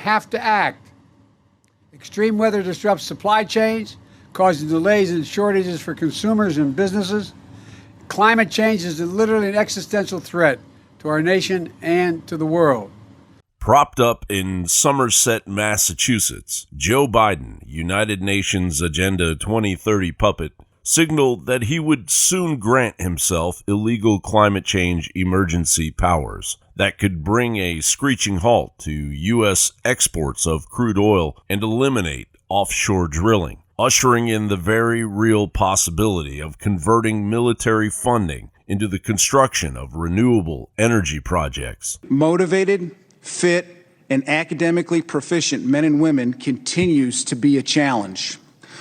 have to act. Extreme weather disrupts supply chains, causing delays and shortages for consumers and businesses. Climate change is literally an existential threat to our nation and to the world. Propped up in Somerset, Massachusetts, Joe Biden, United Nations Agenda 2030 puppet, signaled that he would soon grant himself illegal climate change emergency powers that could bring a screeching halt to U.S. exports of crude oil and eliminate offshore drilling, ushering in the very real possibility of converting military funding into the construction of renewable energy projects. Motivated, fit, and academically proficient men and women continues to be a challenge.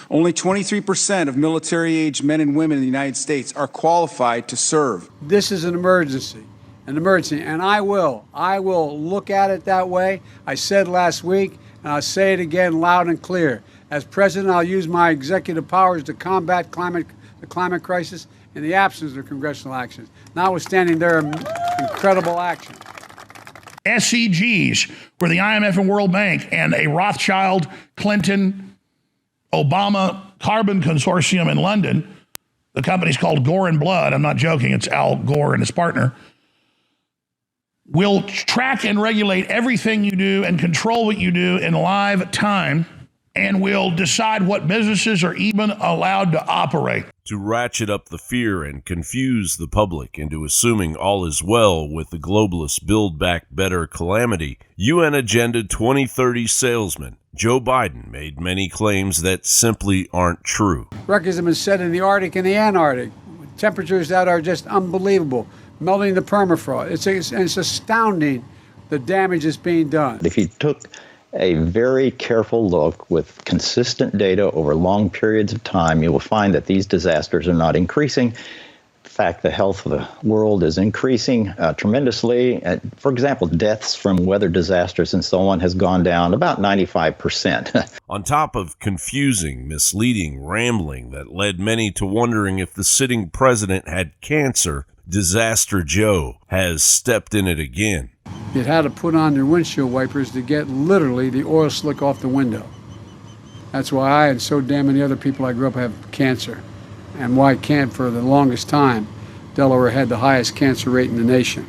Only 23% of military-age men and women in the United States are qualified to serve. This is an emergency, and I will look at it that way. I said last week, and I'll say it again loud and clear. As president, I'll use my executive powers to combat the climate crisis in the absence of congressional actions, notwithstanding their incredible action. SCGs were the IMF and World Bank and a Rothschild, Clinton, Obama carbon consortium in London. The company's called Gore and Blood. I'm not joking. It's Al Gore and his partner. Will track and regulate everything you do and control what you do in live time, and will decide what businesses are even allowed to operate. To ratchet up the fear and confuse the public into assuming all is well with the globalist Build Back Better calamity, UN Agenda 2030 salesman Joe Biden made many claims that simply aren't true. Records have been set in the Arctic and the Antarctic, temperatures that are just unbelievable, melting the permafrost. It's astounding the damage that's being done. If you took a very careful look with consistent data over long periods of time, you will find that these disasters are not increasing. In fact, the health of the world is increasing tremendously. For example, deaths from weather disasters and so on has gone down about 95%. On top of confusing, misleading rambling that led many to wondering if the sitting president had cancer, Disaster Joe has stepped in it again. You had to put on your windshield wipers to get literally the oil slick off the window. That's why I and so damn many other people I grew up have cancer. And why for the longest time, Delaware had the highest cancer rate in the nation.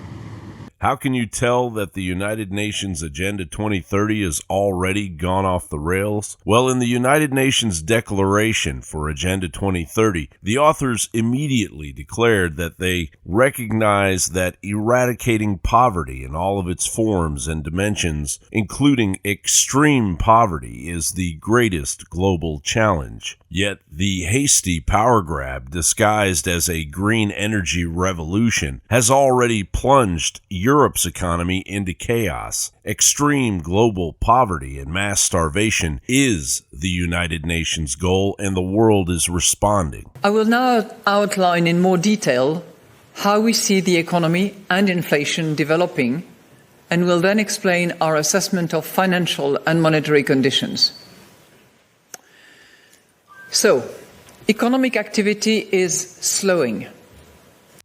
How can you tell that the United Nations Agenda 2030 has already gone off the rails? Well, in the United Nations Declaration for Agenda 2030, the authors immediately declared that they recognize that eradicating poverty in all of its forms and dimensions, including extreme poverty, is the greatest global challenge. Yet the hasty power grab disguised as a green energy revolution has already plunged Europe's economy into chaos. Extreme global poverty and mass starvation is the United Nations goal, and the world is responding. I will now outline in more detail how we see the economy and inflation developing, and will then explain our assessment of financial and monetary conditions. So, economic activity is slowing.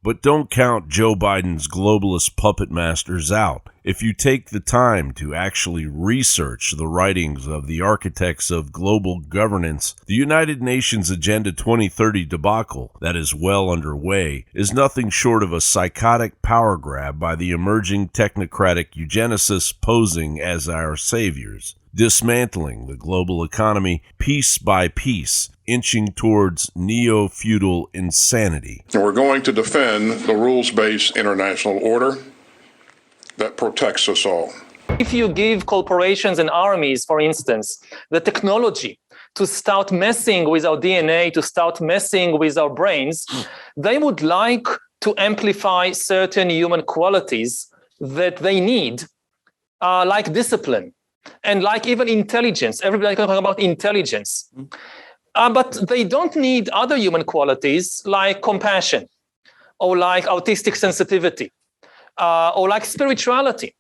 But don't count Joe Biden's globalist puppet masters out. If you take the time to actually research the writings of the architects of global governance, the United Nations Agenda 2030 debacle that is well underway is nothing short of a psychotic power grab by the emerging technocratic eugenicists posing as our saviors, dismantling the global economy piece by piece, inching towards neo-feudal insanity. And we're going to defend the rules-based international order that protects us all. If you give corporations and armies, for instance, the technology to start messing with our DNA, to start messing with our brains, they would like to amplify certain human qualities that they need, like discipline and like even intelligence. Everybody talking about intelligence. But they don't need other human qualities like compassion or like autistic sensitivity or like spirituality.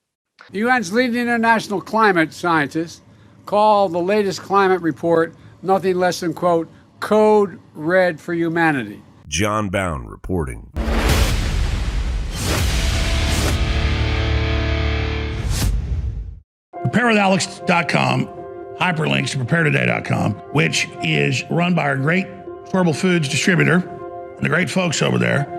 The UN's leading international climate scientists call the latest climate report nothing less than, quote, code red for humanity. John Bound reporting. preparewithalex.com, hyperlinks to preparetoday.com, which is run by our great Affordable Foods distributor and the great folks over there.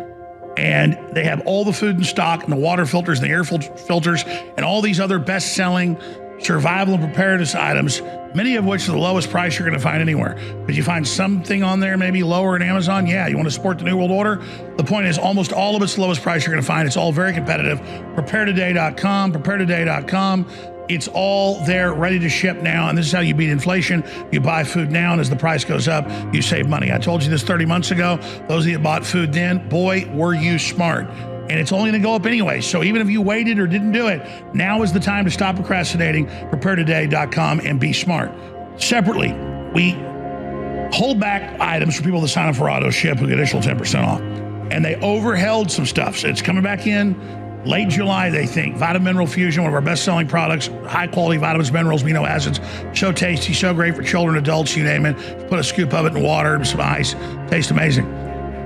And they have all the food in stock and the water filters and the air filters and all these other best-selling survival and preparedness items, many of which are the lowest price you're going to find anywhere. Could you find something on there maybe lower in Amazon? Yeah, you want to support the New World Order? The point is almost all of it's the lowest price you're going to find. It's all very competitive. Preparetoday.com. It's all there, ready to ship now, and this is how you beat inflation. You buy food now, and as the price goes up, you save money. I told you this 30 months ago. Those of you that bought food then, boy, were you smart. And it's only going to go up anyway. So even if you waited or didn't do it, now is the time to stop procrastinating. Preparetoday.com and be smart. Separately, we hold back items for people that sign up for auto ship who get additional 10% off. And they overheld some stuff. So it's coming back in late July, they think. Vitamin Mineral Fusion, one of our best-selling products, high-quality vitamins, minerals, amino acids, so tasty, so great for children, adults, you name it. Put a scoop of it in water and some ice. Tastes amazing.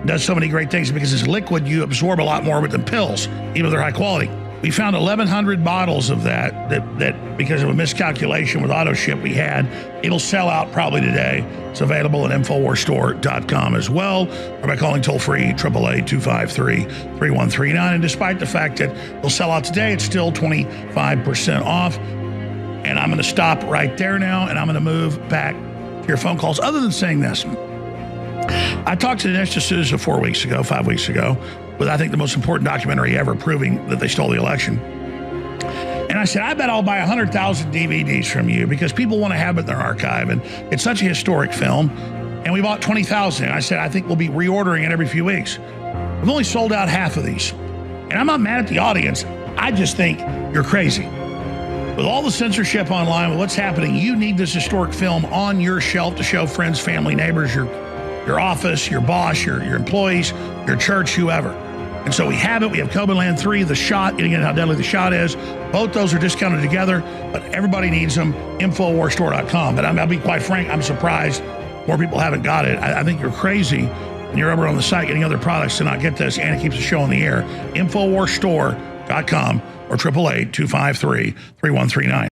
Does so many great things because it's liquid. You absorb a lot more of it than pills, even if they're high quality. We found 1,100 bottles of that because of a miscalculation with auto ship we had. It'll sell out probably today. It's available at InfoWarsStore.com as well, or by calling toll-free 888-253-3139. And despite the fact that it'll sell out today, it's still 25% off. And I'm going to stop right there now, and I'm going to move back to your phone calls. Other than saying this, I talked to Dinesh D'Souza 5 weeks ago, with I think the most important documentary ever proving that they stole the election. And I said, I bet I'll buy 100,000 DVDs from you because people want to have it in their archive. And it's such a historic film. And we bought 20,000. I said, I think we'll be reordering it every few weeks. We've only sold out half of these. And I'm not mad at the audience. I just think you're crazy. With all the censorship online, with what's happening, you need this historic film on your shelf to show friends, family, neighbors, your office, your boss, your employees, your church, whoever. And so we have it. We have COVID Land 3, The Shot, getting into how deadly the shot is. Both those are discounted together, but everybody needs them. InfoWarsStore.com. But I'll be quite frank, I'm surprised more people haven't got it. I think you're crazy and you're over on the site getting other products to not get this, and it keeps the show on the air. InfoWarsStore.com or 888-253-3139.